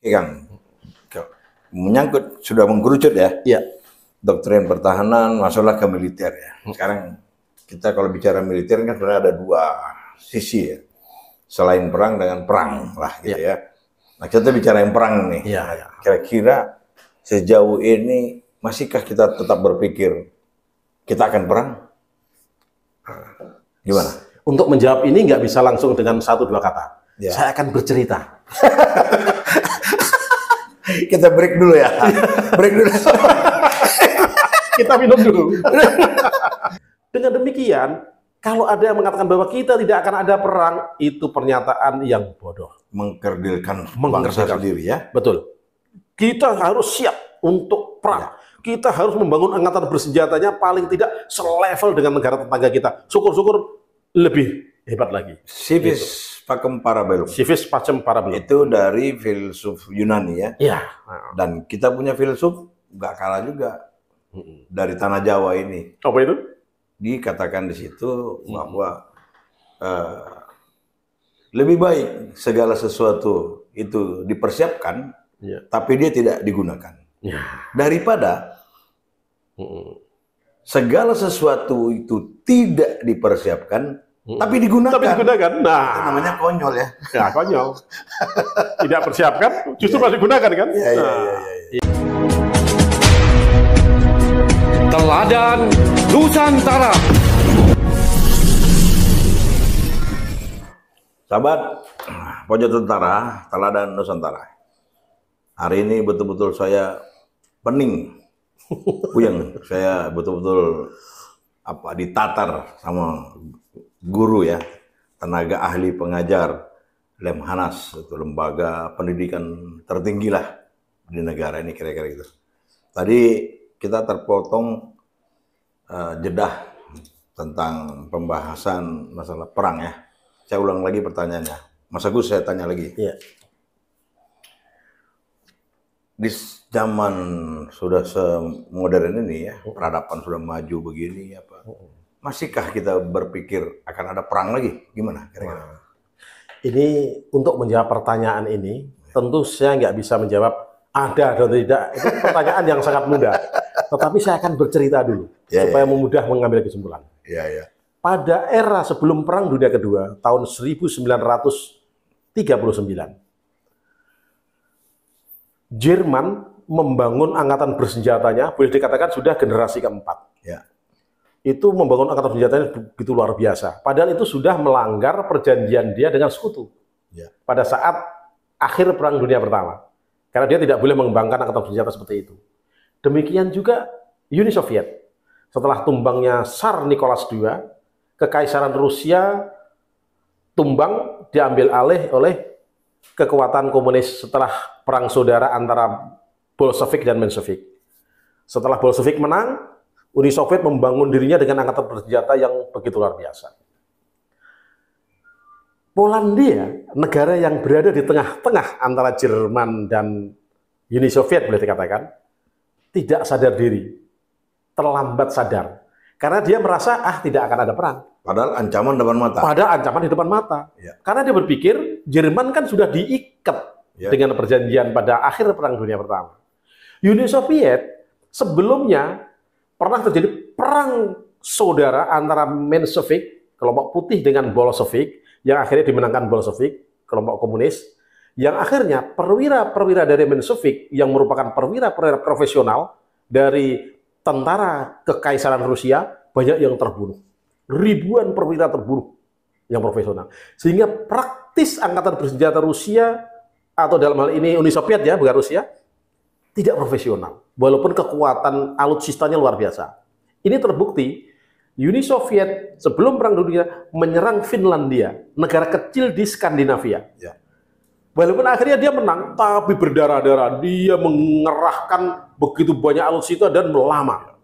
Kang, menyangkut sudah mengkerucut ya, Iya. doktrin pertahanan, masalah ke militer ya. Sekarang kita kalau bicara militer kan sebenarnya ada dua sisi ya, selain perang dengan perang lah gitu ya. Nah kita bicara yang perang nih. Iya. Kira-kira sejauh ini masihkah kita tetap berpikir kita akan perang? Gimana? Untuk menjawab ini nggak bisa langsung dengan 1-2 kata. Ya. Saya akan bercerita. Kita break dulu ya. Break dulu. Kita minum dulu. Dengan demikian, kalau ada yang mengatakan bahwa kita tidak akan ada perang, itu pernyataan yang bodoh. Mengkerdilkan bangsa sendiri ya. Betul. Kita harus siap untuk perang. Kita harus membangun angkatan bersenjatanya paling tidak selevel dengan negara tetangga kita. Syukur-syukur lebih hebat lagi. Civis pacem parabellum. Civis pacem parabellum. Itu dari filsuf Yunani ya. Iya. Dan kita punya filsuf nggak kalah juga dari tanah Jawa ini. Apa itu? Dikatakan di situ bahwa lebih baik segala sesuatu itu dipersiapkan, tapi dia tidak digunakan. Daripada segala sesuatu itu tidak dipersiapkan, tapi digunakan. Nah, itu namanya konyol ya. Ya, konyol. Tidak persiapkan, justru masih digunakan kan? Iya. Teladan Nusantara. Sahabat Pojok Tentara, Teladan Nusantara. Hari ini betul-betul saya pening, puyeng. Saya betul-betul ditatar sama guru ya, tenaga ahli pengajar Lemhanas, itu lembaga pendidikan tertinggi lah di negara ini kira-kira gitu. Tadi kita terpotong jedah tentang pembahasan masalah perang ya. Saya ulang lagi pertanyaannya. Mas Agus, saya tanya lagi. Iya. Di zaman sudah semodern ini ya, peradaban sudah maju begini apa? Masihkah kita berpikir akan ada perang lagi? Gimana kira-kira? Ini untuk menjawab pertanyaan ini, tentu saya nggak bisa menjawab ada atau tidak. Itu pertanyaan yang sangat mudah. Tetapi saya akan bercerita dulu, supaya memudah mengambil kesimpulan. Iya. Pada era sebelum Perang Dunia Kedua, tahun 1939, Jerman membangun angkatan bersenjatanya, boleh dikatakan sudah generasi keempat. Ya. Itu membangun angkatan bersenjatanya begitu luar biasa. Padahal itu sudah melanggar perjanjian dia dengan sekutu. Ya. Pada saat akhir Perang Dunia Pertama. Karena dia tidak boleh mengembangkan angkatan bersenjata seperti itu. Demikian juga Uni Soviet. Setelah tumbangnya Tsar Nicholas II, Kekaisaran Rusia tumbang, diambil alih oleh kekuatan komunis setelah perang saudara antara Bolshevik dan Menshevik. Setelah Bolshevik menang, Uni Soviet membangun dirinya dengan angkatan bersenjata yang begitu luar biasa. Polandia, negara yang berada di tengah-tengah antara Jerman dan Uni Soviet boleh dikatakan, tidak sadar diri, terlambat sadar. Karena dia merasa, tidak akan ada perang. Padahal ancaman depan mata. Padahal ancaman di depan mata. Ya. Karena dia berpikir, Jerman kan sudah diikat dengan perjanjian pada akhir Perang Dunia Pertama. Uni Soviet sebelumnya pernah terjadi perang saudara antara Menshevik, kelompok putih, dengan Bolshevik, yang akhirnya dimenangkan Bolshevik, kelompok komunis, yang akhirnya perwira-perwira dari Menshevik, yang merupakan perwira-perwira profesional dari tentara Kekaisaran Rusia, banyak yang terbunuh. Ribuan perwira terbunuh yang profesional. Sehingga praktis angkatan bersenjata Rusia, atau dalam hal ini Uni Soviet ya, bukan Rusia, tidak profesional. Walaupun kekuatan alutsistanya luar biasa. Ini terbukti, Uni Soviet sebelum Perang Dunia menyerang Finlandia, negara kecil di Skandinavia. Ya. Walaupun akhirnya dia menang, tapi berdarah-darah. Dia mengerahkan begitu banyak alutsista dan lama.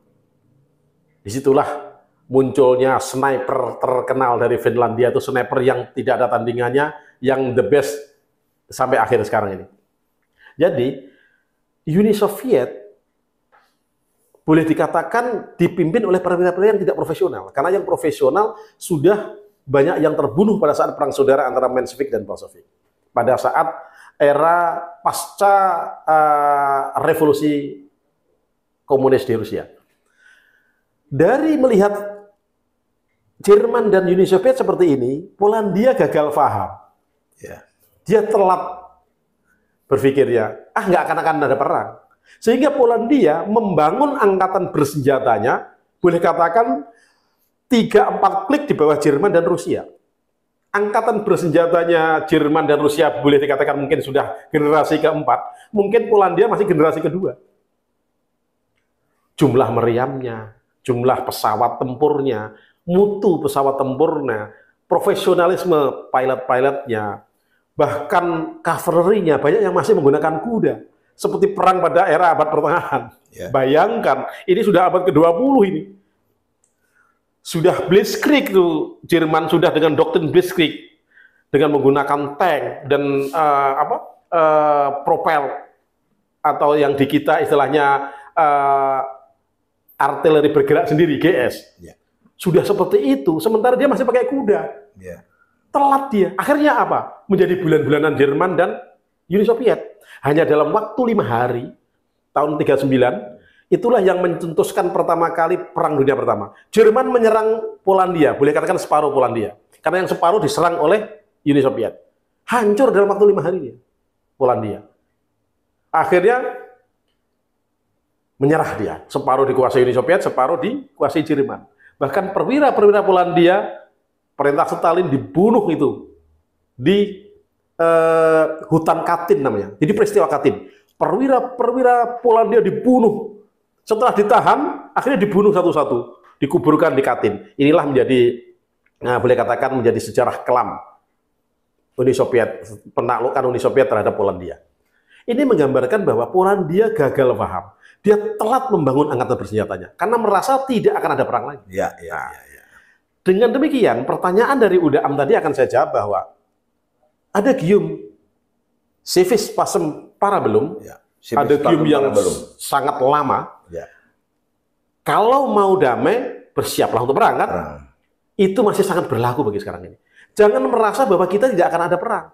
Disitulah munculnya sniper terkenal dari Finlandia, itu sniper yang tidak ada tandingannya, yang the best sampai akhir sekarang ini. Jadi, Uni Soviet boleh dikatakan dipimpin oleh perwira-perwira yang tidak profesional. Karena yang profesional sudah banyak yang terbunuh pada saat perang saudara antara Menshevik dan Bolshevik. Pada saat era pasca revolusi komunis di Rusia. Dari melihat Jerman dan Uni Soviet seperti ini, Polandia gagal paham. Ya. Dia telat berpikirnya, nggak akan ada perang. Sehingga Polandia membangun angkatan bersenjatanya, boleh katakan 3-4 klik di bawah Jerman dan Rusia. Angkatan bersenjatanya Jerman dan Rusia boleh dikatakan mungkin sudah generasi keempat, mungkin Polandia masih generasi kedua. Jumlah meriamnya, jumlah pesawat tempurnya, mutu pesawat tempurnya, profesionalisme pilot-pilotnya, bahkan cavalry-nya banyak yang masih menggunakan kuda, seperti perang pada era abad pertengahan. Ya. Bayangkan, ini sudah abad ke-20 ini. Sudah Blitzkrieg tuh, Jerman sudah dengan doktrin Blitzkrieg, dengan menggunakan tank dan propel, atau yang di kita istilahnya artileri bergerak sendiri, GS. Ya. Sudah seperti itu, sementara dia masih pakai kuda. Ya. Telat dia. Akhirnya apa? Menjadi bulan-bulanan Jerman dan Uni Soviet. Hanya dalam waktu 5 hari, tahun 39, itulah yang mencetuskan pertama kali Perang Dunia Pertama. Jerman menyerang Polandia, boleh katakan separuh Polandia. Karena yang separuh diserang oleh Uni Soviet. Hancur dalam waktu 5 hari dia, Polandia. Akhirnya menyerah dia. Separuh dikuasai Uni Soviet, separuh dikuasai Jerman. Bahkan perwira-perwira Polandia, perintah Stalin dibunuh itu di hutan Katyn namanya. Jadi peristiwa Katyn. Perwira-perwira Polandia dibunuh. Setelah ditahan, akhirnya dibunuh satu-satu, dikuburkan di Katyn. Inilah menjadi, boleh katakan menjadi sejarah kelam Uni Soviet, penaklukan Uni Soviet terhadap Polandia. Ini menggambarkan bahwa Polandia gagal paham. Dia telat membangun angkatan bersenjatanya, karena merasa tidak akan ada perang lagi. Ya. Dengan demikian, pertanyaan dari Uda Am tadi akan saya jawab bahwa ada gium civis pacem parabellum, Ya. ada gium yang sangat lama. Ya. Kalau mau damai, bersiaplah untuk perang, kan? Perang. Itu masih sangat berlaku bagi sekarang ini. Jangan merasa bahwa kita tidak akan ada perang.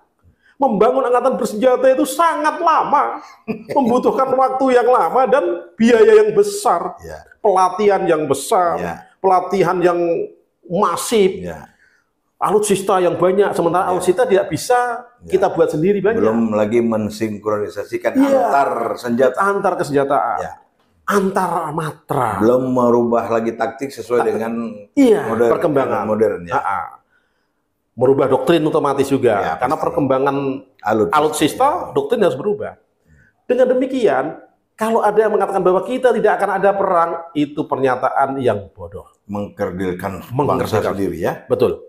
Membangun angkatan bersenjata itu sangat lama, membutuhkan waktu yang lama dan biaya yang besar, Ya. pelatihan yang besar, Ya. pelatihan yang masif, Ya. alutsista yang banyak. Sementara alutsista tidak bisa kita buat sendiri banyak. Belum lagi mensinkronisasikan Iya. antar senjata. Antar kesenjataan, Ya. antar matra. Belum merubah lagi taktik sesuai dengan Perkembangan modern ya. Merubah doktrin otomatis juga, Ya, karena pasti. perkembangan alutsista, doktrin harus berubah. Dengan demikian, kalau ada yang mengatakan bahwa kita tidak akan ada perang, itu pernyataan yang bodoh. Mengkerdilkan bangsa Mengkerdilkan. sendiri ya. Betul.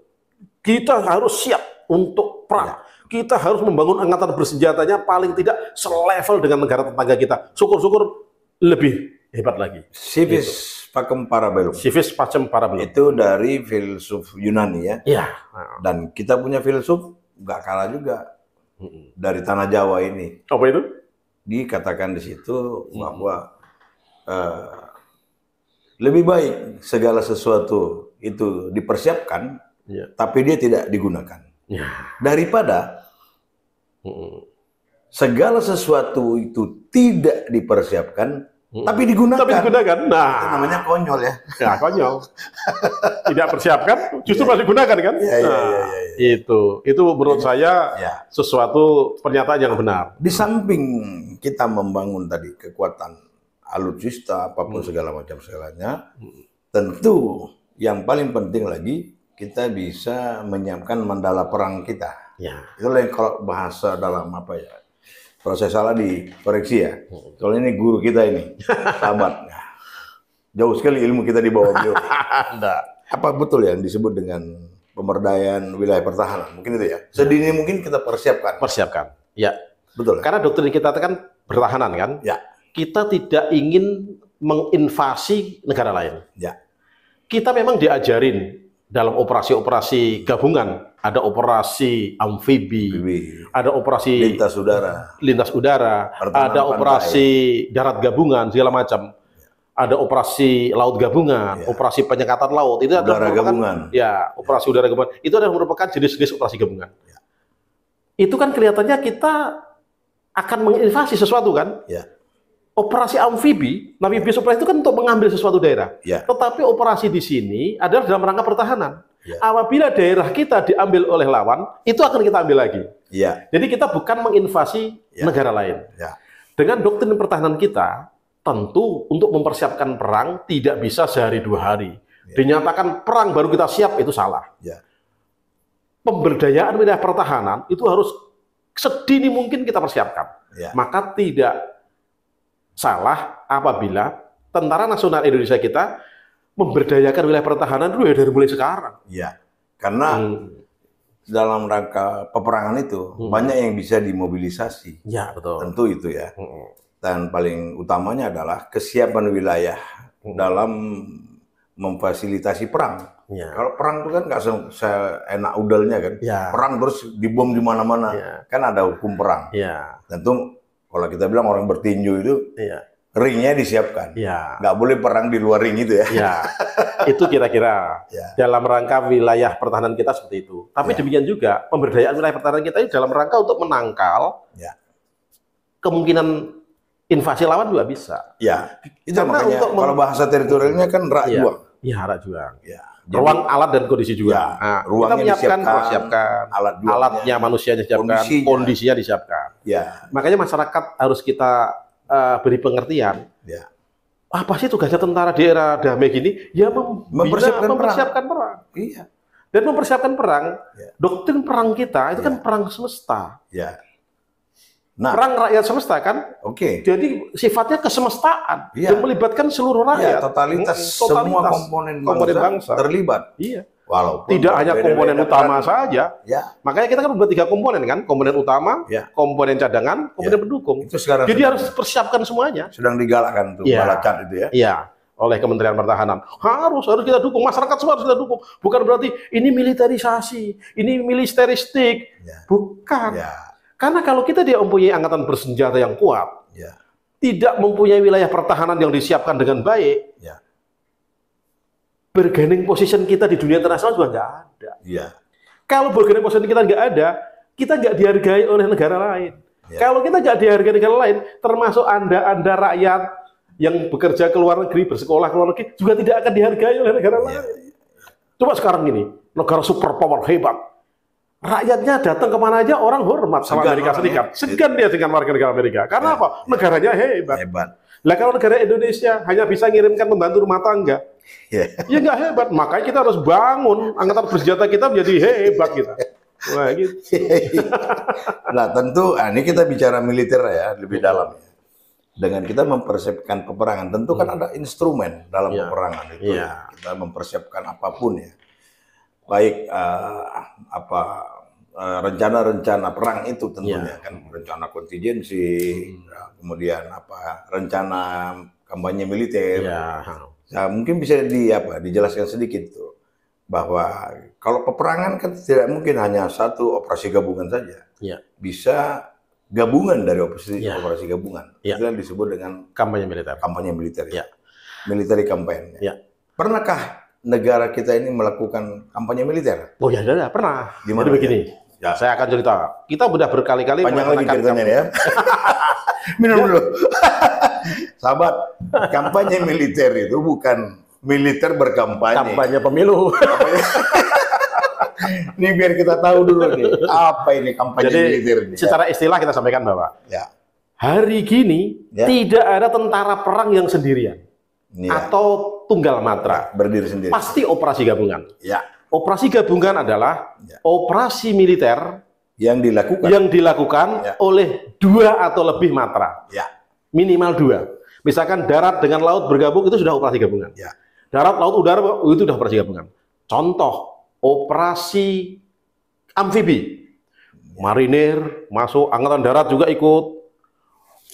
Kita harus siap untuk perang. Kita harus membangun angkatan bersenjatanya paling tidak selevel dengan negara tetangga kita. Syukur-syukur lebih hebat lagi. Civis pacem parabellum. Civis pacem parabellum. Itu dari filsuf Yunani ya. Iya. Dan kita punya filsuf nggak kalah juga dari tanah Jawa ini. Apa itu? Dikatakan di situ bahwa lebih baik segala sesuatu itu dipersiapkan, tapi dia tidak digunakan. Ya. Daripada segala sesuatu itu tidak dipersiapkan, tapi digunakan. Tapi digunakan. Nah, Itu namanya konyol ya. ya konyol. Tidak persiapkan, justru masih gunakan kan? Iya, iya, Nah, iya, Itu menurut saya Ya. sesuatu pernyataan yang benar. Di samping kita membangun tadi kekuatan alutsista, apapun segala macam segalanya, tentu yang paling penting lagi kita bisa menyiapkan mandala perang kita. Ya. Itulah yang kalau bahasa dalam apa ya, kalau saya salah dikoreksi ya. Kalau ini guru kita ini, sahabat. Jauh sekali ilmu kita di bawah beliau. Apa betul yang disebut dengan pemberdayaan wilayah pertahanan? Mungkin itu ya. Sedini mungkin kita persiapkan. Persiapkan. Ya. Betul. Karena doktrin kita kan pertahanan kan? Ya. Kita tidak ingin menginvasi negara lain. Ya. Kita memang diajarin dalam operasi-operasi gabungan, ada operasi amfibi, ada operasi lintas udara, ada operasi darat gabungan segala macam, ada operasi laut gabungan, operasi penyekatan laut, itu adalah gabungan. Ya, operasi udara gabungan. Itu adalah merupakan jenis-jenis operasi gabungan. Itu kan kelihatannya kita akan menginvasi sesuatu kan. Ya. Operasi amfibi, amphibious operasi itu kan untuk mengambil sesuatu daerah. Ya. Tetapi operasi di sini adalah dalam rangka pertahanan. Ya. Apabila daerah kita diambil oleh lawan, itu akan kita ambil lagi. Ya. Jadi kita bukan menginvasi Ya. negara lain. Ya. Dengan doktrin pertahanan kita, tentu untuk mempersiapkan perang tidak bisa sehari 2 hari. Ya. Dinyatakan perang baru kita siap, itu salah. Ya. Pemberdayaan wilayah pertahanan itu harus sedini mungkin kita persiapkan. Ya. Maka tidak salah apabila Tentara Nasional Indonesia kita memberdayakan wilayah pertahanan dulu ya dari mulai sekarang. Ya. Karena dalam rangka peperangan itu banyak yang bisa dimobilisasi. Ya, betul. Tentu itu ya. Dan paling utamanya adalah kesiapan wilayah dalam memfasilitasi perang. Ya. Kalau perang itu kan nggak seenak udalnya kan. Ya. Perang terus dibom di mana-mana. Ya. Kan ada hukum perang. Ya. Tentu kalau kita bilang orang bertinju itu Ya. ringnya disiapkan. Ya. Nggak boleh perang di luar ring itu ya. Ya. Itu kira-kira Ya. dalam rangka wilayah pertahanan kita seperti itu. Tapi Ya. demikian juga pemberdayaan wilayah pertahanan kita ini dalam rangka untuk menangkal Ya. kemungkinan invasi lawan juga bisa. Ya. Itu Karena makanya untuk kalau bahasa teritorialnya kan rak Ya. juang. Ya, hara juang. Ya. Ruang, alat, dan kondisi juga. Ya, Nah, ruangnya kita menyiapkan, disiapkan, alat juangnya, alatnya manusia disiapkan, kondisinya disiapkan. Ya. Makanya masyarakat harus kita beri pengertian. Ya. Apa sih tugasnya tentara di era damai gini? Ya mempersiapkan perang. Iya. Dan mempersiapkan perang, Ya. doktrin perang kita itu kan perang semesta. Ya. Nah, Perang rakyat semesta kan? oke. Jadi sifatnya kesemestaan Iya. dan melibatkan seluruh rakyat. Ya, totalitas semua komponen bangsa terlibat. Iya. Walaupun Tidak hanya berbeda-beda komponen utama peran. saja. Ya. Makanya kita kan buat 3 komponen kan, komponen utama, Ya. komponen cadangan, komponen pendukung. Itu sekarang Jadi sedang, harus persiapkan semuanya. sedang digalakkan tuh Ya. balacan itu ya. Iya, oleh Kementerian Pertahanan. Harus kita dukung, masyarakat semua harus kita dukung. Bukan berarti ini militerisasi, ini militeristik. Ya. Bukan. Ya. Karena kalau kita tidak mempunyai angkatan bersenjata yang kuat, Ya. tidak mempunyai wilayah pertahanan yang disiapkan dengan baik, Ya. bargaining position kita di dunia internasional juga nggak ada. Ya. Kalau bargaining position kita nggak ada, kita nggak dihargai oleh negara lain. Ya. Kalau kita nggak dihargai negara lain, termasuk Anda rakyat yang bekerja ke luar negeri, bersekolah ke luar negeri, juga tidak akan dihargai oleh negara Ya. lain. Coba sekarang ini, negara superpower hebat. Rakyatnya datang kemana aja orang hormat sama Segan Amerika orangnya. Serikat. Segan dia dengan warga negara Amerika. Karena Ya. apa? Negaranya hebat. Hebat. Lah kalau negara Indonesia hanya bisa ngirimkan pembantu rumah tangga, Ya. ya nggak hebat. Makanya kita harus bangun angkatan bersenjata kita menjadi hebat kita. Wah gitu. Nah, tentu ini kita bicara militer ya, lebih dalam ya. Dengan kita mempersiapkan peperangan, tentu kan ada instrumen dalam Ya. peperangan itu. Ya. Kita mempersiapkan apapun ya. Baik rencana-rencana perang itu tentunya kan, rencana kontingensi, kemudian rencana kampanye militer. Ya. Nah, mungkin bisa dijelaskan sedikit tuh bahwa kalau peperangan kan tidak mungkin hanya satu operasi gabungan saja. Ya. Bisa gabungan dari operasi Ya. gabungan. Ya. Itu yang disebut dengan Kampanye militer. kampanye militer. Ya. Military campaign. Ya. Pernahkah negara kita ini melakukan kampanye militer? Oh ya, ada pernah. Di mana Jadi begini, ya? saya akan cerita. Kita sudah berkali-kali Panjang lagi melaksanakan ceritanya ya. Minum dulu. Sahabat, kampanye militer itu bukan militer berkampanye. kampanye pemilu. Ini biar kita tahu dulu nih, apa ini kampanye Jadi militer ini. secara istilah kita sampaikan bahwa Ya. hari gini Ya. tidak ada tentara perang yang sendirian Ya. atau tunggal matra. Berdiri sendiri. Pasti operasi gabungan. Ya. Operasi gabungan adalah Ya. operasi militer Yang dilakukan. yang dilakukan Ya. oleh 2 atau lebih matra. Ya. Minimal 2. Misalkan darat dengan laut bergabung itu sudah operasi gabungan. Ya. Darat, laut, udara itu sudah operasi gabungan. Contoh, operasi amfibi. Marinir masuk, angkatan darat juga ikut,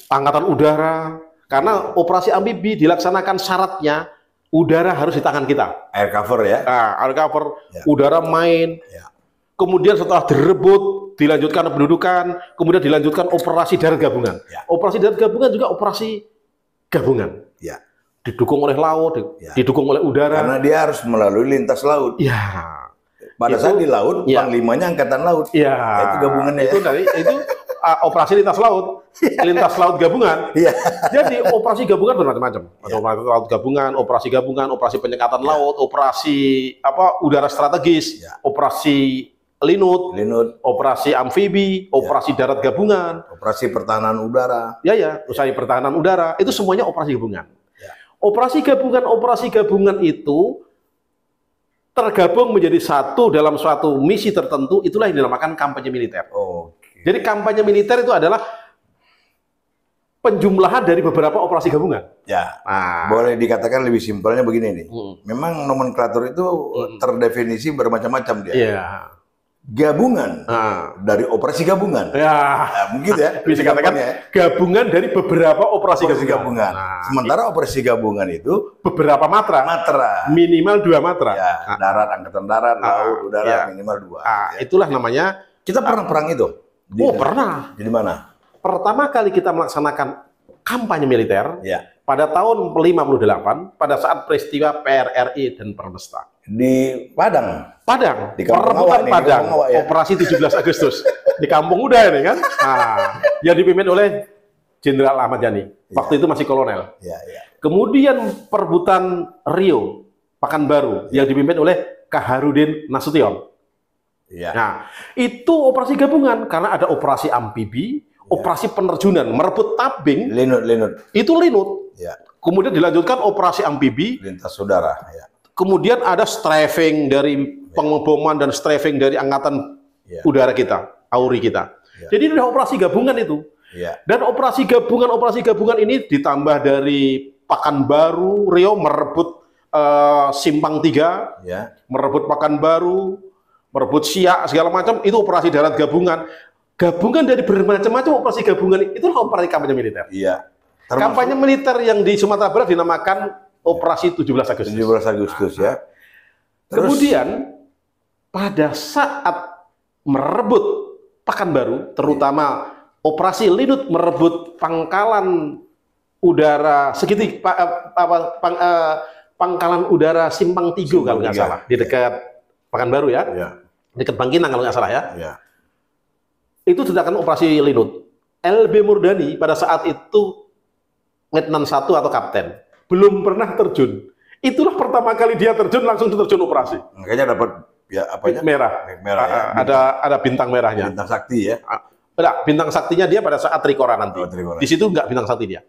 angkatan udara. Karena operasi amfibi dilaksanakan syaratnya udara harus di tangan kita. Air cover ya. Nah, air cover, Ya. udara main. Ya. Kemudian setelah direbut, dilanjutkan pendudukan, kemudian dilanjutkan operasi darat gabungan. Ya. Operasi darat gabungan juga operasi gabungan. Ya. Didukung oleh laut, Ya. didukung oleh udara. Karena dia harus melalui lintas laut. Ya. Pada Itu- saat di laut, ya. panglimanya angkatan laut. Ya. Itu gabungannya Itu ya. dari itu operasi lintas laut gabungan. Iya. Jadi operasi gabungan bermacam-macam. Ada operasi laut gabungan, operasi penyekatan laut, operasi udara strategis, operasi linut, operasi amfibi, operasi darat gabungan, operasi pertahanan udara. usaha pertahanan udara, itu semuanya operasi gabungan. Ya. Operasi gabungan itu tergabung menjadi satu dalam suatu misi tertentu, itulah yang dinamakan kampanye militer. Jadi kampanye militer itu adalah penjumlahan dari beberapa operasi gabungan. Ya, boleh dikatakan lebih simpelnya begini nih. Memang nomenklatur itu terdefinisi bermacam-macam dia. Iya. Gabungan dari operasi gabungan. Mungkin ya. Bisa dikatakan gabungan dari beberapa operasi gabungan. Sementara operasi gabungan itu beberapa matra. Minimal 2 matra. Ya, darat, angkatan darat, laut, udara minimal 2. Itulah namanya. Kita pernah perang itu. Pernah. Di mana? Pertama kali kita melaksanakan kampanye militer pada tahun 58 pada saat peristiwa PRRI dan Permesta. Di Padang. Di perebutan Padang. Operasi 17 Agustus. Di Kampung Uda ini kan. Yang dipimpin oleh Jenderal Ahmad Yani. Waktu itu masih kolonel. Kemudian perebutan Rio, Pekanbaru, yang dipimpin oleh Kaharudin Nasution. Nah, itu operasi gabungan karena ada operasi amfibi, operasi penerjunan, merebut tabing. Linut. Itu linut. Kemudian dilanjutkan operasi amfibi. Lintas udara. Kemudian ada strafing dari pengeboman dan strafing dari angkatan udara kita, AURI kita. Jadi itu operasi gabungan itu. Dan operasi gabungan ini ditambah dari Pekanbaru, Rio merebut Simpang 3, merebut Pekanbaru, merebut Siak, segala macam, itu operasi darat gabungan. Gabungan dari bermacam-macam operasi gabungan, itu operasi kampanye militer. Kampanye militer yang di Sumatera Barat dinamakan Operasi 17 Agustus. 17 Agustus ya. Kemudian pada saat merebut Pekanbaru, terutama operasi Linut merebut pangkalan udara pangkalan udara Simpang 3 kalau nggak salah, di dekat Pekanbaru dekat Bangkinang kalau nggak salah ya. Itu sedangkan operasi Linut. LB Murdani pada saat itu Letnan 1 atau Kapten. Belum pernah terjun. Itulah pertama kali dia terjun, langsung terjun operasi. Makanya dapat merah ada bintang merahnya. Bintang sakti ya. Bintang saktinya dia pada saat Trikora nanti. Di situ nggak bintang sakti dia.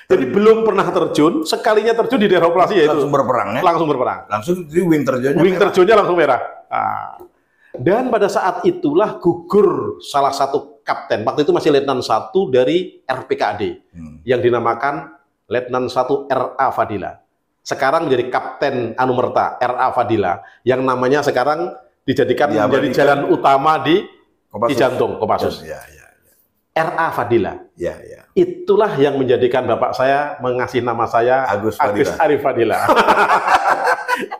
Jadi belum pernah terjun, sekalinya terjun di daerah operasi yaitu langsung berperang ya. Langsung di wing terjunnya langsung merah. Dan pada saat itulah gugur salah satu kapten. Waktu itu masih Letnan 1 dari RPKAD yang dinamakan Letnan 1 R.A. Fadila. Sekarang menjadi Kapten Anumerta R.A. Fadila, yang namanya sekarang dijadikan menjadi jalan utama di Cijantung, Kopassus. R.A. Fadila. Itulah yang menjadikan bapak saya mengasih nama saya Agus Arif Fadila.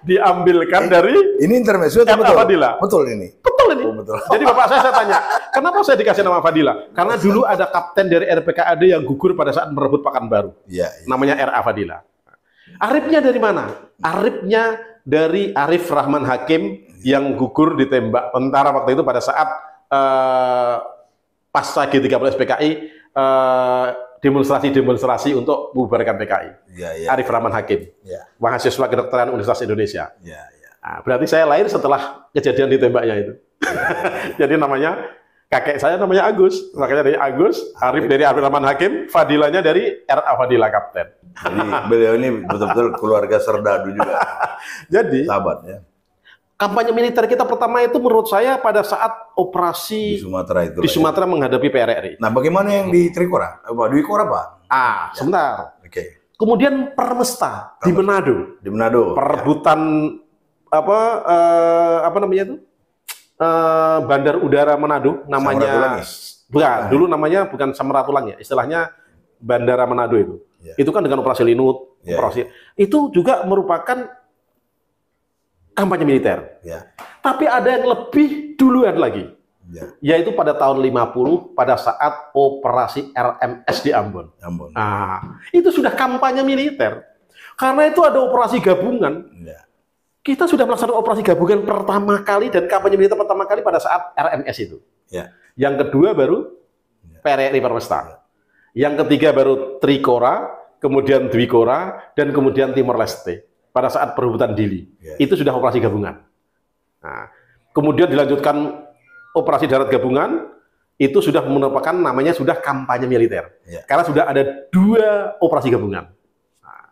Diambilkan dari ini intermezzo R.A. Fadila. Betul ini. Betul. Jadi bapak saya tanya, kenapa saya dikasih nama Fadila? Karena dulu ada kapten dari RPKAD yang gugur pada saat merebut Pekanbaru. Namanya R.A. Fadila. Arifnya dari mana? Arifnya dari Arif Rahman Hakim yang gugur ditembak tentara waktu itu pada saat pasca G30 PKI demonstrasi untuk membubarkan PKI. Arif Rahman Hakim, mahasiswa kedokteran Universitas Indonesia. Nah, berarti saya lahir setelah kejadian ditembaknya itu. Jadi namanya kakek saya namanya Agus, makanya dari Agus, Arif dari Arif Rahman Hakim, Fadilanya dari R.A. Fadila Kapten. Jadi beliau ini betul-betul keluarga serdadu juga. Jadi sahabat ya. Kampanye militer kita pertama itu menurut saya pada saat operasi di Sumatera menghadapi PRRI. Nah, bagaimana yang di Trikora? Di Trikora Pak? Sebentar. Kemudian Permesta di Manado. Perebutan apa namanya itu? Bandar Udara Manado namanya. Dulu namanya bukan Samratulangi, istilahnya Bandara Manado itu. Itu kan dengan operasi Linut, operasi itu juga merupakan kampanye militer. Tapi ada yang lebih duluan lagi. Yaitu pada tahun 50 pada saat operasi RMS di Ambon. Itu sudah kampanye militer. Karena itu ada operasi gabungan. Kita sudah melaksanakan operasi gabungan pertama kali dan kampanye militer pertama kali pada saat RMS itu. Yang kedua baru Pere River Westa. Yang ketiga baru Trikora, kemudian Dwikora, dan kemudian Timor Leste pada saat perebutan Dili. Itu sudah operasi gabungan. Nah, kemudian dilanjutkan operasi darat gabungan, itu sudah merupakan namanya sudah kampanye militer. Karena sudah ada 2 operasi gabungan. Nah,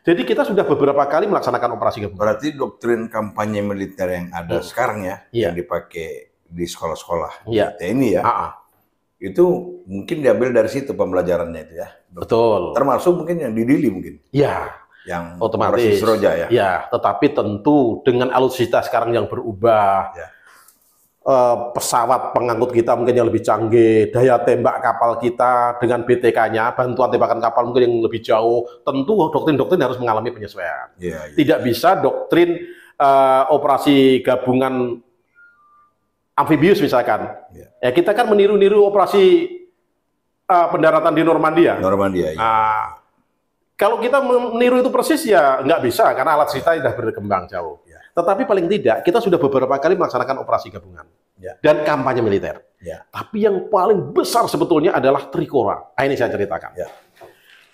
jadi kita sudah beberapa kali melaksanakan operasi gabungan. Berarti doktrin kampanye militer yang ada sekarang yang dipakai di sekolah-sekolah TNI itu mungkin diambil dari situ pembelajarannya itu ya. Betul. Termasuk mungkin yang di Dili mungkin. Ya. Yang otomatis. operasi Seroja ya. Ya, tetapi tentu dengan alutsista sekarang yang berubah, pesawat pengangkut kita mungkin yang lebih canggih, daya tembak kapal kita dengan BTK-nya, bantuan tembakan kapal mungkin yang lebih jauh, tentu doktrin-doktrin harus mengalami penyesuaian. Tidak bisa doktrin operasi gabungan amfibius misalkan. Ya kita kan meniru-niru operasi pendaratan di Normandia. Kalau kita meniru itu persis ya nggak bisa karena alat kita sudah berkembang jauh. Tetapi paling tidak kita sudah beberapa kali melaksanakan operasi gabungan dan kampanye militer. Tapi yang paling besar sebetulnya adalah Trikora. Nah, ini saya ceritakan.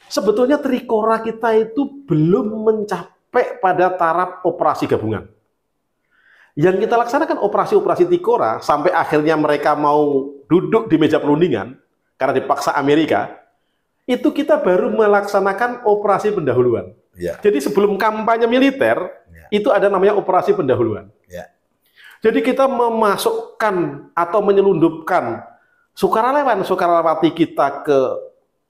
Sebetulnya Trikora kita itu belum mencapai pada taraf operasi gabungan. Yang kita laksanakan operasi-operasi Trikora sampai akhirnya mereka mau duduk di meja perundingan karena dipaksa Amerika, itu kita baru melaksanakan operasi pendahuluan. Jadi sebelum kampanye militer, itu ada namanya operasi pendahuluan. Jadi kita memasukkan atau menyelundupkan sukarelawan-sukarelawati kita ke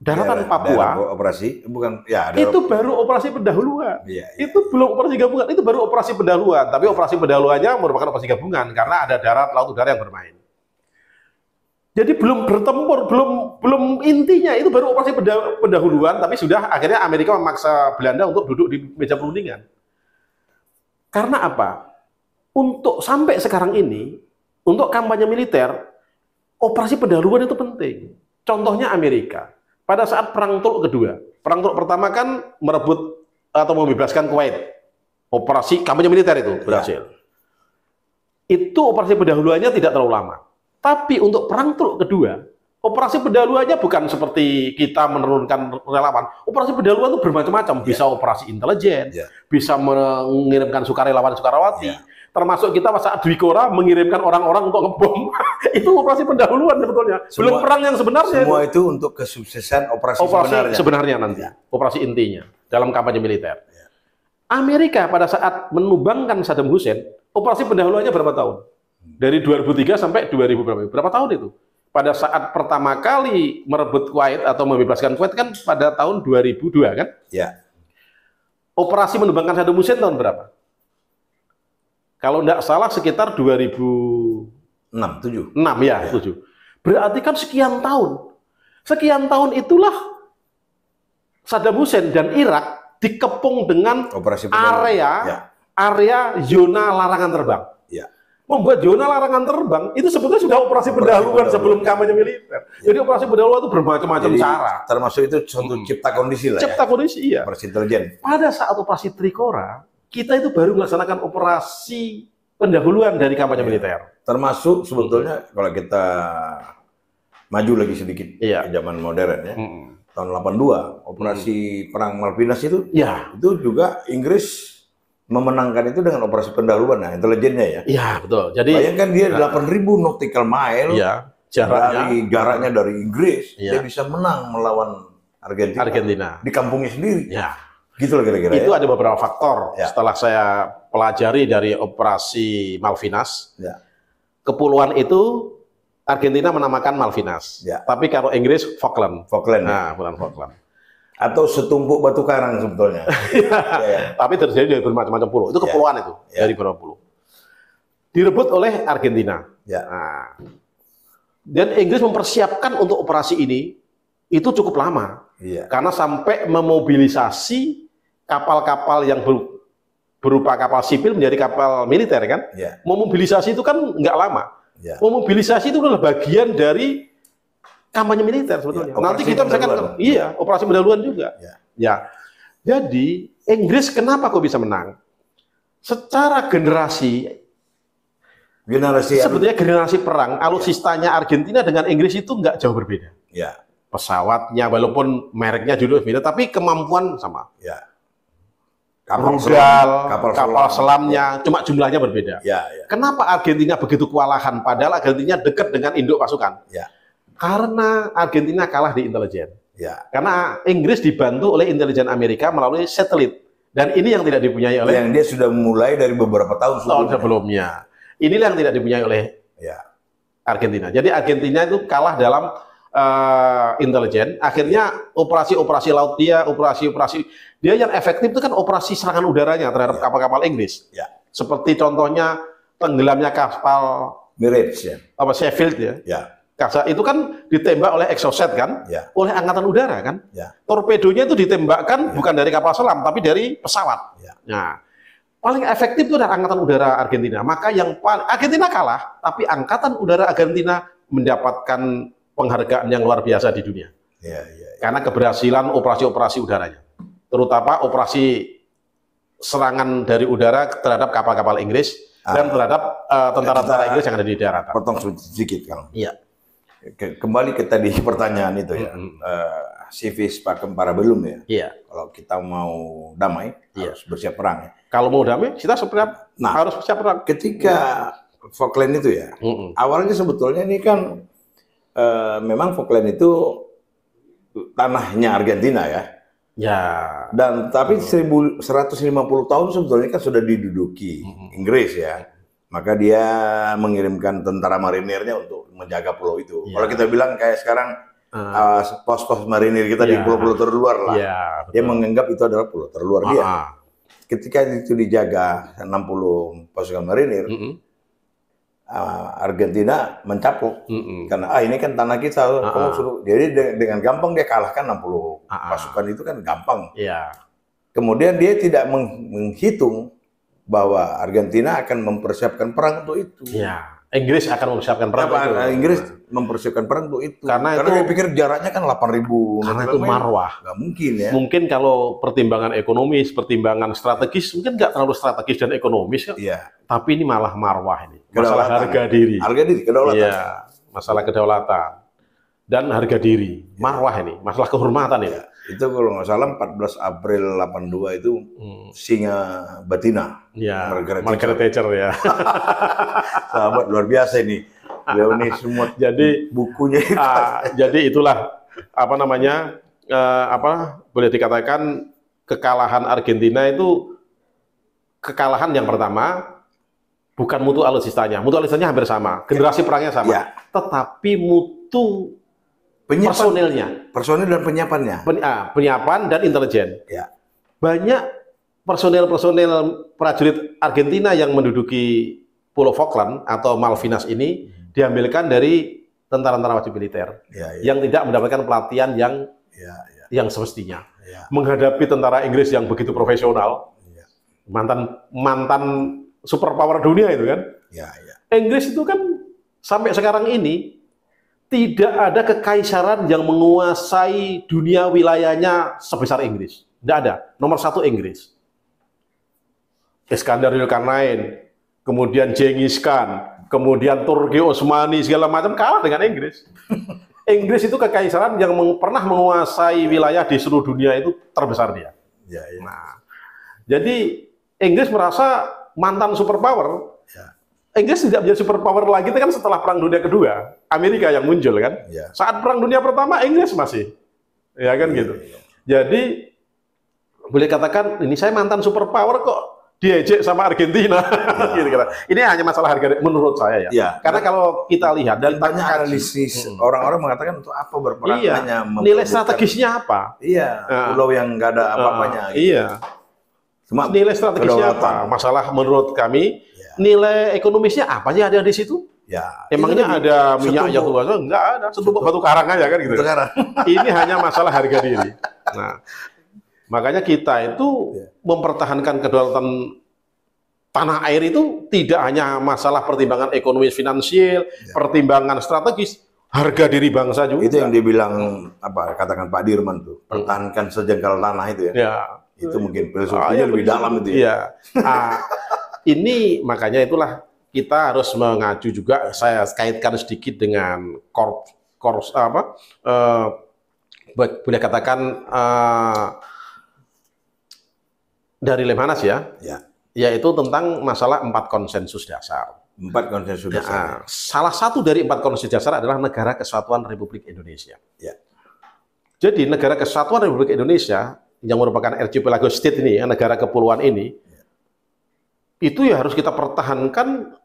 daratan Papua. Operasi bukan itu baru operasi pendahuluan. Itu belum operasi gabungan, itu baru operasi pendahuluan. Tapi operasi pendahuluannya merupakan operasi gabungan karena ada darat, laut, udara yang bermain. Jadi belum bertempur, belum intinya itu baru operasi pendahuluan, tapi sudah akhirnya Amerika memaksa Belanda untuk duduk di meja perundingan. Karena apa? Untuk sampai sekarang ini, untuk kampanye militer, operasi pendahuluan itu penting. Contohnya Amerika. Pada saat Perang Teluk kedua, Perang Teluk pertama kan merebut atau membebaskan Kuwait. Operasi kampanye militer itu berhasil. Itu operasi pendahuluannya tidak terlalu lama. Tapi untuk Perang Teluk kedua, operasi pendahuluannya bukan seperti kita menurunkan relawan. Operasi pendahuluan itu bermacam-macam. Bisa operasi intelijen, bisa mengirimkan sukarelawan-sukarawati. Termasuk kita pas saat Dwikora mengirimkan orang-orang untuk ngebom. Itu operasi pendahuluan sebetulnya. Belum perang yang sebenarnya. Semua itu untuk kesuksesan operasi sebenarnya nanti. Operasi intinya dalam kampanye militer. Amerika pada saat menumbangkan Saddam Hussein, operasi pendahuluannya berapa tahun? Dari 2003 sampai 2000 berapa tahun itu? Pada saat pertama kali merebut Kuwait atau membebaskan Kuwait kan pada tahun 2002 kan? Operasi menumbangkan Saddam Hussein tahun berapa? Kalau tidak salah sekitar 2006, 7. Berarti kan sekian tahun. Sekian tahun itulah Saddam Hussein dan Irak dikepung dengan area zona larangan terbang. Membuat zona larangan terbang itu sebetulnya sudah operasi pendahuluan sebelum kampanye militer. Jadi operasi pendahuluan itu bermacam-macam cara. Termasuk itu contoh cipta kondisi lah. Cipta kondisi, iya. Operasi intelijen. Pada saat operasi Trikora, kita itu baru melaksanakan operasi pendahuluan dari kampanye militer. Termasuk sebetulnya kalau kita maju lagi sedikit ke zaman modern ya. Tahun 82, operasi perang Malvinas itu juga Inggris memenangkan itu dengan operasi pendahuluan, nah intelijennya ya. Iya, betul. Jadi bayangkan dia 8.000 nautical mile jaraknya dari Inggris, dia bisa menang melawan Argentina. Di kampungnya sendiri. Gitu loh kira-kira. Itu ada beberapa faktor setelah saya pelajari dari operasi Malvinas. Kepulauan itu Argentina menamakan Malvinas. Tapi kalau Inggris Falkland. Nah, Falkland. Atau setumpuk batu karang sebetulnya. Tapi terjadi dari bermacam-macam pulau. Itu kepulauan itu dari beberapa pulau. Direbut oleh Argentina. Nah, dan Inggris mempersiapkan untuk operasi ini itu cukup lama. Karena sampai memobilisasi kapal-kapal yang berupa kapal sipil menjadi kapal militer kan. Memobilisasi itu kan nggak lama. Memobilisasi itu adalah bagian dari kampanye militer sebetulnya. Nanti kita misalkan operasi pendahuluan juga. Jadi Inggris kenapa kok bisa menang? Secara sebetulnya generasi perang, alutsistanya Argentina dengan Inggris itu nggak jauh berbeda. Ya, Pesawatnya, walaupun mereknya judul beda, tapi kemampuan sama. ya. Rudal, kapal selam. selamnya, cuma jumlahnya berbeda. Ya, ya, Kenapa Argentina begitu kewalahan? Padahal Argentina dekat dengan induk pasukan. ya, Karena Argentina kalah di intelijen. ya. Karena Inggris dibantu oleh intelijen Amerika melalui satelit. Dan ini yang tidak dipunyai oleh Yang dia sudah mulai dari beberapa tahun sebelumnya. Inilah yang tidak dipunyai oleh Ya, Argentina. Jadi Argentina itu kalah dalam intelijen. Akhirnya operasi-operasi laut dia, operasi-operasi dia yang efektif itu kan operasi serangan udaranya terhadap kapal-kapal Inggris. ya. Seperti contohnya tenggelamnya kapal Mirage ya. Sheffield ya. Ya, Itu kan ditembak oleh Exocet kan, ya, oleh angkatan udara kan. ya. Torpedonya itu ditembakkan bukan dari kapal selam tapi dari pesawat. Ya. Nah, paling efektif itu adalah angkatan udara Argentina. Maka yang Argentina kalah, tapi angkatan udara Argentina mendapatkan penghargaan yang luar biasa di dunia. Ya, ya. Karena keberhasilan operasi-operasi udaranya. Terutama operasi serangan dari udara terhadap kapal-kapal Inggris dan terhadap tentara-tentara Inggris yang ada di daratan. Potong sedikit, Kang. Iya. Kembali ke tadi pertanyaan itu ya. Civis pacem parabellum ya. Iya. Kalau kita mau damai, harus bersiap perang ya. Kalau mau damai, kita harus siap perang. Ketika Falkland itu ya, awalnya sebetulnya ini kan memang Falkland itu tanahnya Argentina ya. Ya. Dan tapi 150 tahun sebetulnya kan sudah diduduki Inggris ya. Maka dia mengirimkan tentara marinirnya untuk menjaga pulau itu. Ya. Kalau kita bilang kayak sekarang pos-pos marinir kita di pulau-pulau terluar lah. Ya, Dia menganggap itu adalah pulau terluar dia. Ketika itu dijaga 60 pasukan marinir, Argentina mencaplok karena ini kan tanah kita, kamu suruh. Jadi dengan gampang dia kalahkan 60 pasukan itu kan gampang. Iya. Kemudian dia tidak menghitung bahwa Argentina akan mempersiapkan perang untuk itu. Iya. Inggris akan mempersiapkan perang itu. Inggris mempersiapkan perang untuk itu. Karena dia pikir jaraknya kan 8.000. Karena itu marwah. Nggak mungkin ya. Mungkin kalau pertimbangan ekonomis, pertimbangan strategis, mungkin nggak terlalu strategis dan ekonomis kan. Iya. Tapi ini malah marwah ini. Masalah harga diri. Harga diri, kedaulatan. Iya. Masalah kedaulatan. Dan harga diri. Marwah ini. Masalah kehormatan ini. Itu kalau nggak salah 14 April 82 itu Singa Betina. Iya. Margaret Thatcher ya. Sahabat luar biasa ini. Beliau ini semua jadi bukunya. Jadi itulah apa namanya boleh dikatakan kekalahan Argentina itu kekalahan yang pertama bukan mutu alutsistanya. Mutu alutsistanya hampir sama, generasi perangnya sama. Ya. Tetapi mutu personilnya, personil dan penyiapannya, penyiapan dan intelijen. Ya. Banyak personil prajurit Argentina yang menduduki Pulau Falkland atau Malvinas ini diambilkan dari tentara-tentara wajib militer yang tidak mendapatkan pelatihan yang semestinya. Menghadapi tentara Inggris yang begitu profesional, mantan superpower dunia itu kan. Inggris itu kan sampai sekarang ini tidak ada kekaisaran yang menguasai dunia wilayahnya sebesar Inggris. Tidak ada. Nomor satu Inggris. Iskandar Zulkarnain, kemudian Genghis Khan, kemudian Turki Utsmani, segala macam kalah dengan Inggris. Inggris itu kekaisaran yang pernah menguasai wilayah di seluruh dunia itu terbesar dia. Nah, jadi Inggris merasa mantan superpower. Inggris tidak menjadi superpower lagi itu kan setelah Perang Dunia Kedua, Amerika yang muncul kan. Saat Perang Dunia Pertama Inggris masih, ya kan gitu. Jadi boleh katakan ini saya mantan superpower kok diejek sama Argentina. Gitu, ini hanya masalah harga menurut saya ya. Karena kalau kita lihat dan banyak analisis orang-orang mengatakan untuk apa berperang hanya nilai strategisnya apa? Pulau yang nggak ada apa-apanya. Cuma nilai strategisnya apa? Masalah menurut kami. Nilai ekonomisnya apa sih ada di situ? Emangnya ada minyak yang luas? Enggak ada, setumpuk batu karang aja kan gitu. Ini hanya masalah harga diri. Nah, makanya kita itu mempertahankan kedaulatan tanah air itu tidak hanya masalah pertimbangan ekonomis finansial, pertimbangan strategis, harga diri bangsa juga. Itu yang dibilang katakan Pak Dirman tuh, pertahankan sejengkal tanah itu ya. Itu mungkin filosofinya lebih dalam itu ya. Ini makanya itulah kita harus mengacu juga, saya kaitkan sedikit dengan Korps boleh katakan dari Lemhanas ya, yaitu tentang masalah 4 konsensus dasar. 4 konsensus dasar. Salah satu dari 4 konsensus dasar adalah Negara Kesatuan Republik Indonesia. Ya. Jadi Negara Kesatuan Republik Indonesia yang merupakan archipelago state ini, negara kepulauan ini, itu ya harus kita pertahankan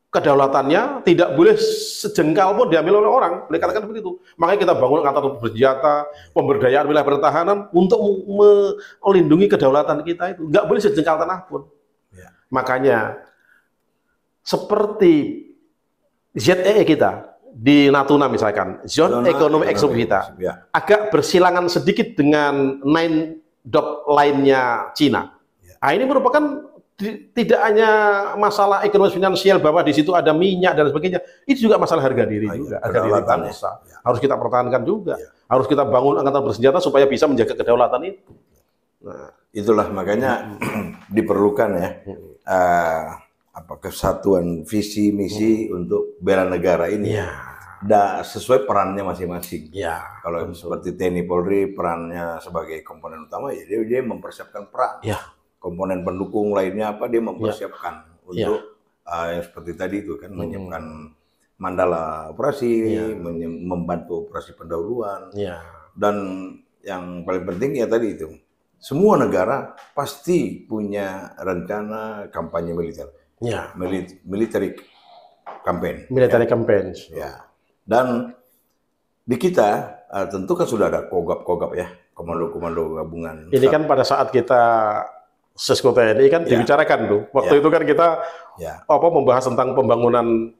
kedaulatannya, tidak boleh sejengkal pun diambil oleh orang, boleh katakan begitu. Makanya kita bangun angkatan bersenjata, pemberdayaan wilayah pertahanan untuk melindungi kedaulatan kita itu, nggak boleh sejengkal tanah pun. Ya. Makanya seperti ZEE kita di Natuna misalkan, Zone Economic Exclusive kita, agak bersilangan sedikit dengan 9 dot lainnya Cina. Nah, ini merupakan tidak hanya masalah ekonomi finansial bahwa di situ ada minyak dan sebagainya, itu juga masalah harga diri juga, harga diri bangsa. Harus kita pertahankan juga, harus kita bangun angkatan bersenjata supaya bisa menjaga kedaulatan itu. Nah, itulah makanya diperlukan ya kesatuan visi misi untuk bela negara ini. Sesuai perannya masing-masing. Kalau seperti TNI Polri perannya sebagai komponen utama ya dia mempersiapkan perang. Komponen pendukung lainnya apa dia mempersiapkan untuk yang seperti tadi itu kan menyiapkan mandala operasi, membantu operasi pendahuluan, dan yang paling penting ya tadi itu semua negara pasti punya rencana kampanye militer, military campaign, dan di kita tentu kan sudah ada kogab ya, komando-komando gabungan. Ini kan pada saat kita Sesko TNI kan dibicarakan tuh. Waktu itu kan kita membahas tentang pembangunan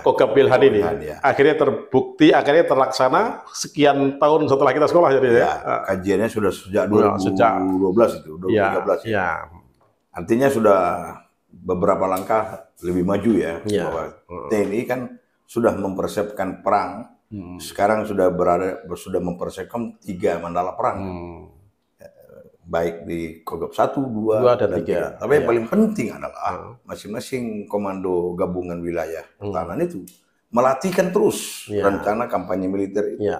Kogab Wilhan ini. Akhirnya terbukti, akhirnya terlaksana sekian tahun setelah kita sekolah jadi kajiannya sudah sejak 2012 itu, 2013 Artinya sudah beberapa langkah lebih maju ya. Bahwa TNI kan sudah mempersiapkan perang. Sekarang sudah mempersiapkan 3 mandala perang. Baik di Kogab 1, 2, dan 3. Tapi yang paling penting adalah masing-masing komando gabungan wilayah pertahanan itu melatihkan terus rencana kampanye militer itu.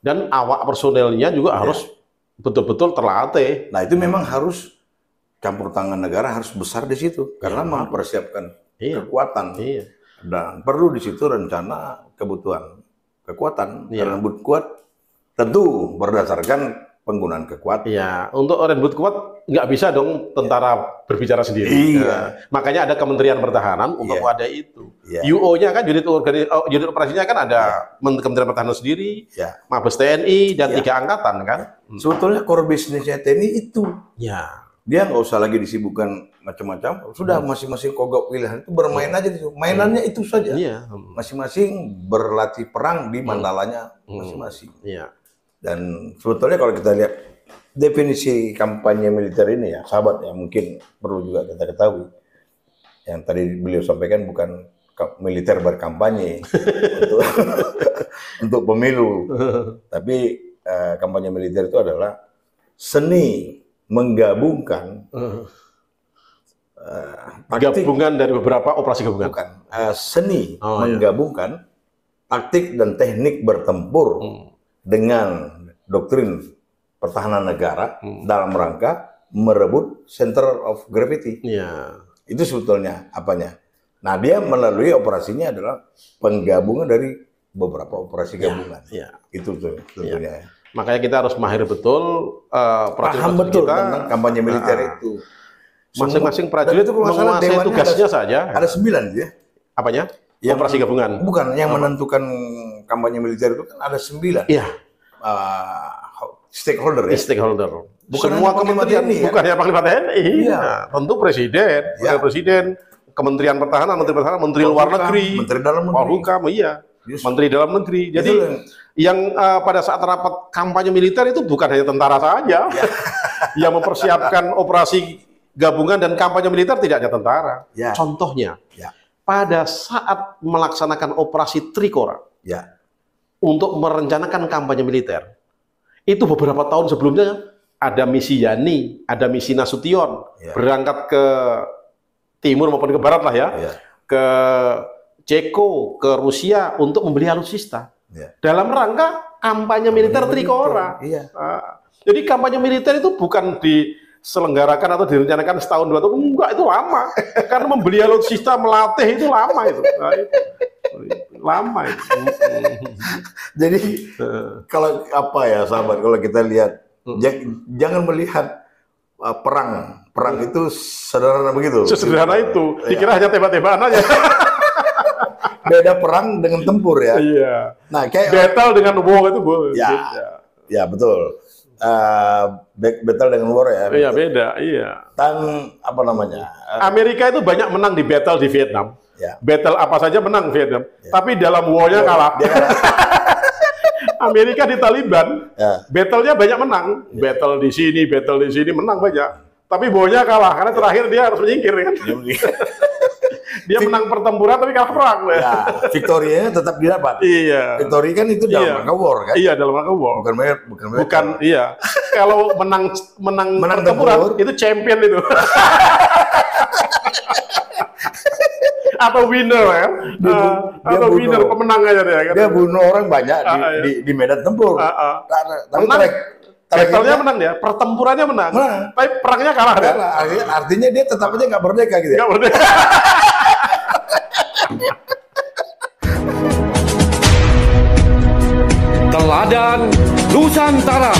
Dan awak personelnya juga harus betul-betul terlatih. Nah itu memang harus campur tangan negara harus besar di situ karena mempersiapkan kekuatan dan perlu di situ rencana kebutuhan kekuatan. Rembut kuat tentu berdasarkan penggunaan kekuatan. Untuk rembut kuat nggak bisa dong tentara berbicara sendiri. Makanya ada Kementerian Pertahanan untuk ada itu. UO-nya kan unit operasinya kan ada Kementerian Pertahanan sendiri, Mabes TNI dan 3 angkatan kan. Sebetulnya core bisnisnya TNI itu. Dia nggak usah lagi disibukkan macam-macam. Sudah masing-masing kogab wilayah itu bermain aja di situ. Mainannya itu saja. Masing-masing berlatih perang di mandalanya masing-masing. Dan sebetulnya kalau kita lihat definisi kampanye militer ini ya, sahabat ya mungkin perlu juga kita ketahui. Yang tadi beliau sampaikan bukan militer berkampanye untuk pemilu, tapi kampanye militer itu adalah seni menggabungkan gabungan dari beberapa operasi gabungan. Seni menggabungkan taktik dan teknik bertempur dengan doktrin pertahanan negara dalam rangka merebut center of gravity. Itu sebetulnya apanya. Nah, dia melalui operasinya adalah penggabungan dari beberapa operasi gabungan. Itu tuh tentunya. Makanya kita harus mahir betul, paham betul tentang kampanye militer itu. Masing-masing prajurit itu menguasai tugasnya saja. Ada 9 ya. Apanya? Operasi gabungan. Bukan, yang menentukan kampanye militer itu kan ada 9. Stakeholder ya. Stakeholder. Bukan semua kementerian TNI, bukan hanya Panglima TNI. Tentu presiden, presiden, Kementerian Pertahanan, Menteri Pertahanan, Menteri Luar Negeri, Menteri Dalam Negeri, Polhukam, Menteri Dalam Negeri. Jadi yang pada saat rapat kampanye militer itu bukan hanya tentara saja. Yang mempersiapkan operasi gabungan dan kampanye militer tidak hanya tentara. Contohnya, pada saat melaksanakan operasi Trikora, untuk merencanakan kampanye militer, itu beberapa tahun sebelumnya ada misi Yani, ada misi Nasution, berangkat ke timur maupun ke barat lah ke Ceko, ke Rusia untuk membeli alutsista. Ya. dalam rangka kampanye militer Trikora. Iya. Jadi kampanye militer itu bukan diselenggarakan atau direncanakan setahun 2 tahun, enggak, itu lama. Karena membeli alutsista, melatih itu lama itu. Nah, lama itu. Jadi kalau apa ya sahabat, kalau kita lihat jangan melihat perang itu sederhana begitu. Sesederhana itu, dikira hanya tembak-tembakan aja. Beda perang dengan tempur ya. Iya. Nah, kayak Battle dengan war itu ya, beda. ya betul. Battle dengan war ya. Iya, beda, iya. Dan apa namanya? Amerika itu banyak menang di battle di Vietnam. Ya. Battle apa saja menang Vietnam. Tapi dalam war-nya kalah. Dia kalah. Amerika di Taliban, Ya. battle-nya banyak menang. Battle di sini menang banyak. Tapi war-nya kalah karena terakhir dia harus menyingkir kan. Dia menang pertempuran tapi kalah perang. Ya, victory-nya tetap didapat. Iya. Victory kan itu dalam rangka war kan? Iya, dalam rangka war. Bukan, iya. Kalau menang pertempuran tempur. itu champion itu. Atau winner ya. Atau bunuh. winner, pemenang aja dia kan. Dia bunuh orang banyak di medan tempur. Tapi Menang. Battle-nya terakhirnya menang dia, pertempurannya menang. Menang. Tapi perangnya kalah dia. kalah. Artinya dia tetap aja nggak merdeka gitu. Nggak merdeka. Teladan Nusantara.